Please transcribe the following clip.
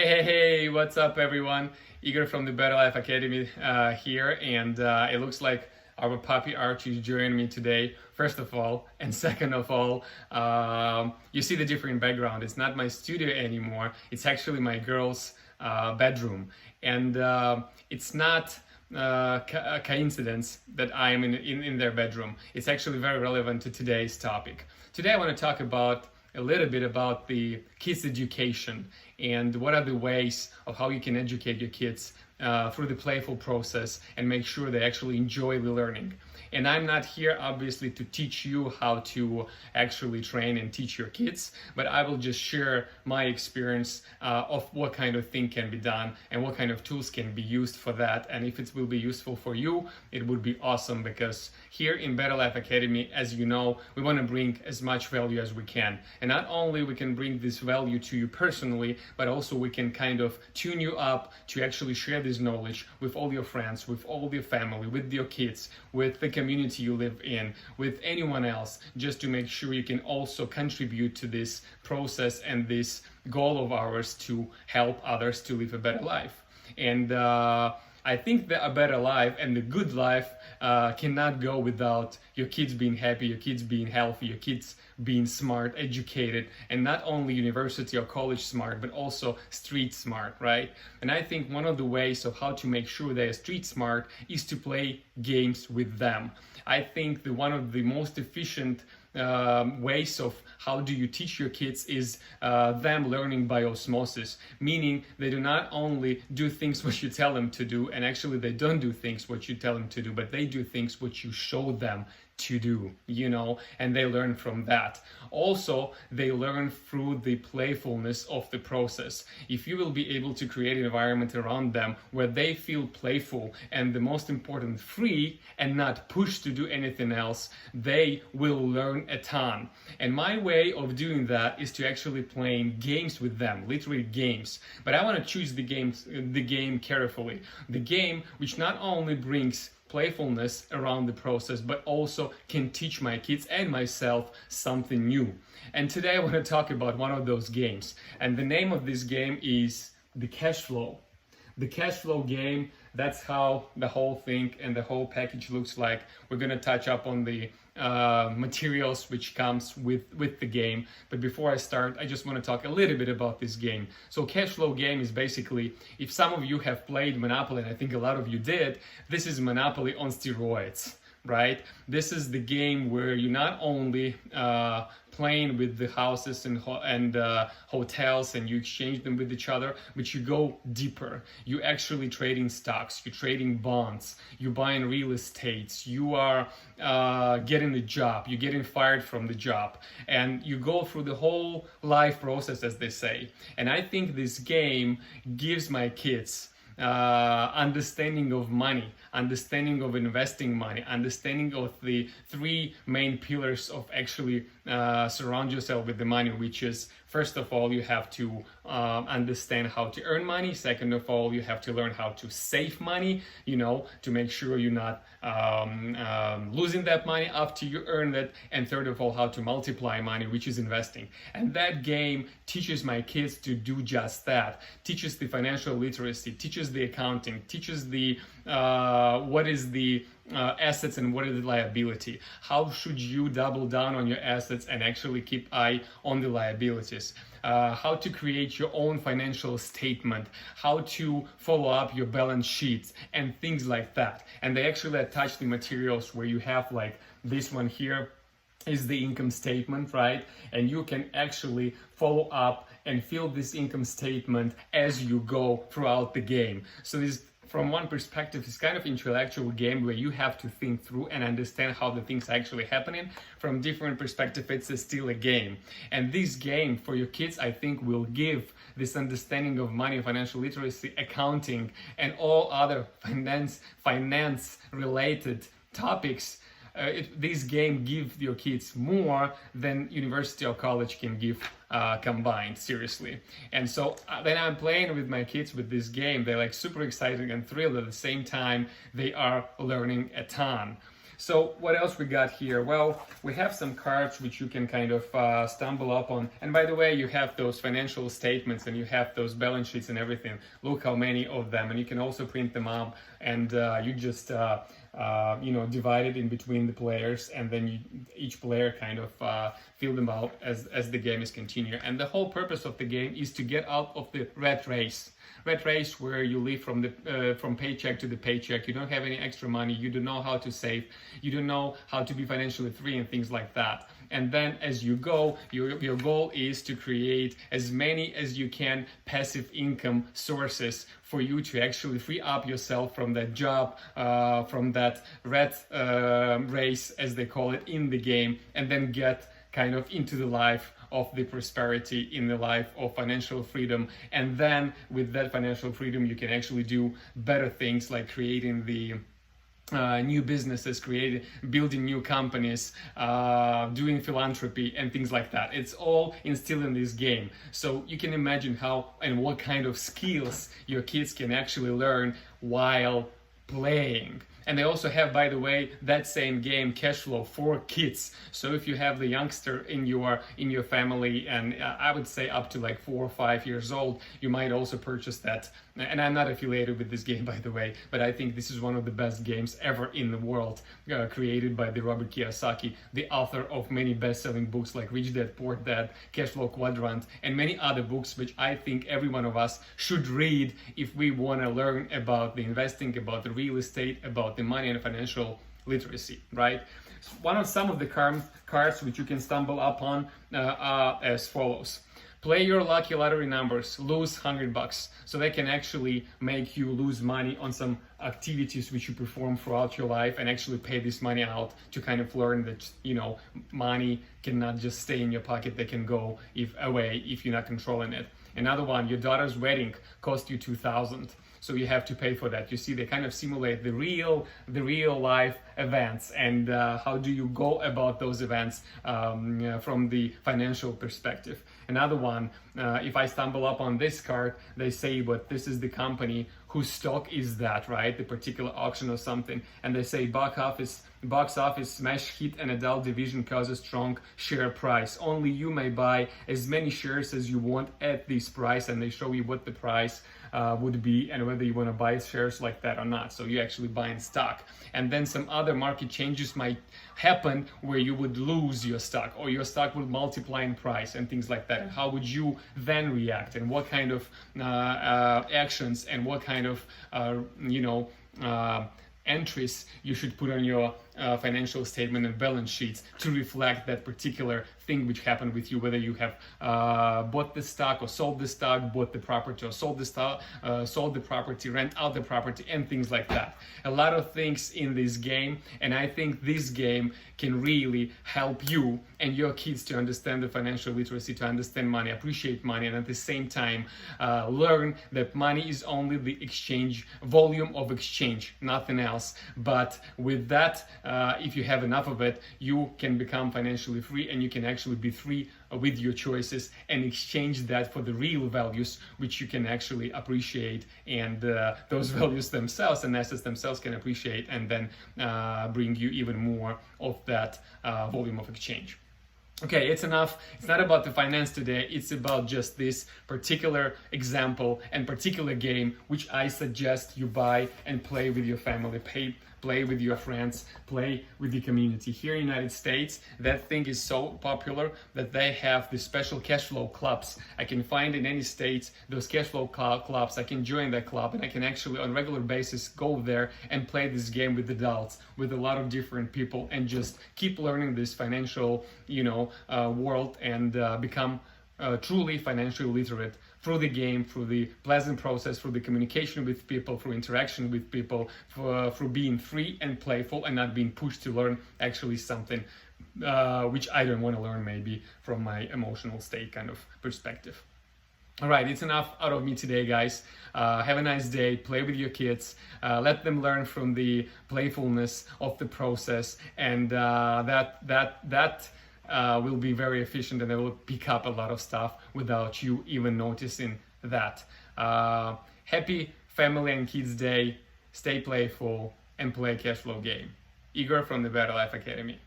Hey, what's up, everyone? Igor from the Better Life Academy here, and it looks like our puppy Archie is joining me today, first of all, and second of all, you see the different background. It's not my studio anymore, it's actually my girl's bedroom, and it's not a coincidence that I am in their bedroom. It's actually very relevant to today's topic. Today I want to talk about a little bit about the kids' education and what are the ways of how you can educate your kids through the playful process and make sure they actually enjoy the learning. And I'm not here obviously to teach you how to actually train and teach your kids, but I will just share my experience of what kind of thing can be done and what kind of tools can be used for that. And if it will be useful for you, it would be awesome, because here in Better Life Academy, as you know, we want to bring as much value as we can. And not only we can bring this value to you personally, but also we can kind of tune you up to actually share this knowledge with all your friends, with all your family, with your kids, with the community you live in, with anyone else, just to make sure you can also contribute to this process and this goal of ours to help others to live a better life. And I think that a better life and a good life cannot go without your kids being happy, your kids being healthy, your kids being smart, educated, and not only university or college smart, but also street smart, right? And I think one of the ways of how to make sure they're street smart is to play games with them. I think one of the most efficient ways of how do you teach your kids is them learning by osmosis, meaning they do not only do things what you tell them to do, and actually they don't do things what you tell them to do, but they do things what you show them to do, and they learn from that. Also, they learn through the playfulness of the process. If you will be able to create an environment around them where they feel playful and, the most important, free and not pushed to do anything else, they will learn a ton. And my way of doing that is to actually playing games with them, literally games. But I want to choose the game carefully. The game which not only brings playfulness around the process, but also can teach my kids and myself something new. And today I want to talk about one of those games. And the name of this game is the cash flow. The cash flow game, that's how the whole thing and the whole package looks like. We're going to touch up on the materials which comes with the game. But before I start, I just want to talk a little bit about this game. So cash flow game is basically, if some of you have played Monopoly, and I think a lot of you did, this is Monopoly on steroids, right? This is the game where you not only playing with the houses and hotels and you exchange them with each other, but you go deeper. You actually trading stocks, you're trading bonds, you're buying real estates, you are getting a job, you're getting fired from the job, and you go through the whole life process, as they say. And I think this game gives my kids understanding of money, understanding of investing money, understanding of the three main pillars of actually surround yourself with the money, which is, first of all, you have to understand how to earn money. Second of all, you have to learn how to save money, to make sure you're not losing that money after you earn it. And third of all, how to multiply money, which is investing. And that game teaches my kids to do just that. Teaches the financial literacy, teaches the accounting, teaches the what is the assets and what is the liability. How should you double down on your assets and actually keep eye on the liabilities. How to create your own financial statement, how to follow up your balance sheets and things like that. And they actually attach the materials where you have, like this one here is the income statement, right? And you can actually follow up and fill this income statement as you go throughout the game. So this, from one perspective, it's kind of intellectual game where you have to think through and understand how the things are actually happening. From different perspective, it's still a game. And this game for your kids, I think, will give this understanding of money, financial literacy, accounting, and all other finance related topics. This game gives your kids more than university or college can give combined, seriously. And so when I'm playing with my kids with this game, they're like super excited and thrilled. At the same time, they are learning a ton. So what else we got here? Well, we have some cards which you can kind of stumble up on. And by the way, you have those financial statements and you have those balance sheets and everything. Look how many of them, and you can also print them out, and you just divide it in between the players, and then each player kind of fill them out as the game is continuing. And the whole purpose of the game is to get out of the rat race. Rat race where you live from paycheck to the paycheck. You don't have any extra money. You don't know how to save. You don't know how to be financially free and things like that. And then as you go, your goal is to create as many as you can passive income sources for you to actually free up yourself from that job, from that rat race, as they call it in the game, and then get kind of into the life of the prosperity, in the life of financial freedom. And then with that financial freedom, you can actually do better things like creating the new businesses, building new companies, doing philanthropy and things like that. It's all instilled in this game. So you can imagine how and what kind of skills your kids can actually learn while playing. And they also have, by the way, that same game, cash flow, for kids. So if you have the youngster in your family, and I would say up to like 4 or 5 years old, you might also purchase that. And I'm not affiliated with this game, by the way, but I think this is one of the best games ever in the world, created by the Robert Kiyosaki, the author of many best-selling books like Rich Dad, Poor Dad, Cash Flow Quadrant, and many other books, which I think every one of us should read if we want to learn about the investing, about the real estate, about the money and financial literacy, right? Some of the cards which you can stumble upon are as follows. Play your lucky lottery numbers, lose $100. So they can actually make you lose money on some activities which you perform throughout your life, and actually pay this money out to kind of learn that, money cannot just stay in your pocket. They can go away if you're not controlling it. Another one, your daughter's wedding cost you $2,000. So you have to pay for that. You see, they kind of simulate the real life events, and how do you go about those events from the financial perspective. Another one, if I stumble up on this card, they say, but this is the company whose stock is that, right? The particular auction or something. And they say box office smash hit and adult division causes strong share price. Only you may buy as many shares as you want at this price, and they show you what the price would be and whether you want to buy shares like that or not. So you actually buy in stock. And then some other market changes might happen where you would lose your stock, or your stock would multiply in price and things like that. And how would you then react, and what kind of actions and what kind of entries you should put on your financial statement and balance sheets to reflect that particular thing which happened with you, whether you have bought the stock or sold the stock, bought the property or sold the stock, sold the property, rent out the property, and things like that. A lot of things in this game, and I think this game can really help you and your kids to understand the financial literacy, to understand money, appreciate money, and at the same time learn that money is only the volume of exchange, nothing else. But with that, if you have enough of it, you can become financially free, and you can actually be free with your choices and exchange that for the real values which you can actually appreciate, and those values themselves and assets themselves can appreciate, and then bring you even more of that volume of exchange. Okay, it's enough. It's not about the finance today. It's about just this particular example and particular game, which I suggest you buy and play with your family, play with your friends, play with the community. Here in the United States, that thing is so popular that they have the special cash flow clubs. I can find in any state those cash flow clubs. I can join that club, and I can actually on a regular basis go there and play this game with adults, with a lot of different people, and just keep learning this financial, world, and become truly financially literate through the game, through the pleasant process, through the communication with people, through interaction with people, through being free and playful and not being pushed to learn actually something which I don't want to learn, maybe from my emotional state kind of perspective. All right, it's enough out of me today, guys. Have a nice day. Play with your kids. Let them learn from the playfulness of the process, and that will be very efficient, and they will pick up a lot of stuff without you even noticing that. Happy Family and Kids Day. Stay playful and play a cash flow game. Igor from the Better Life Academy.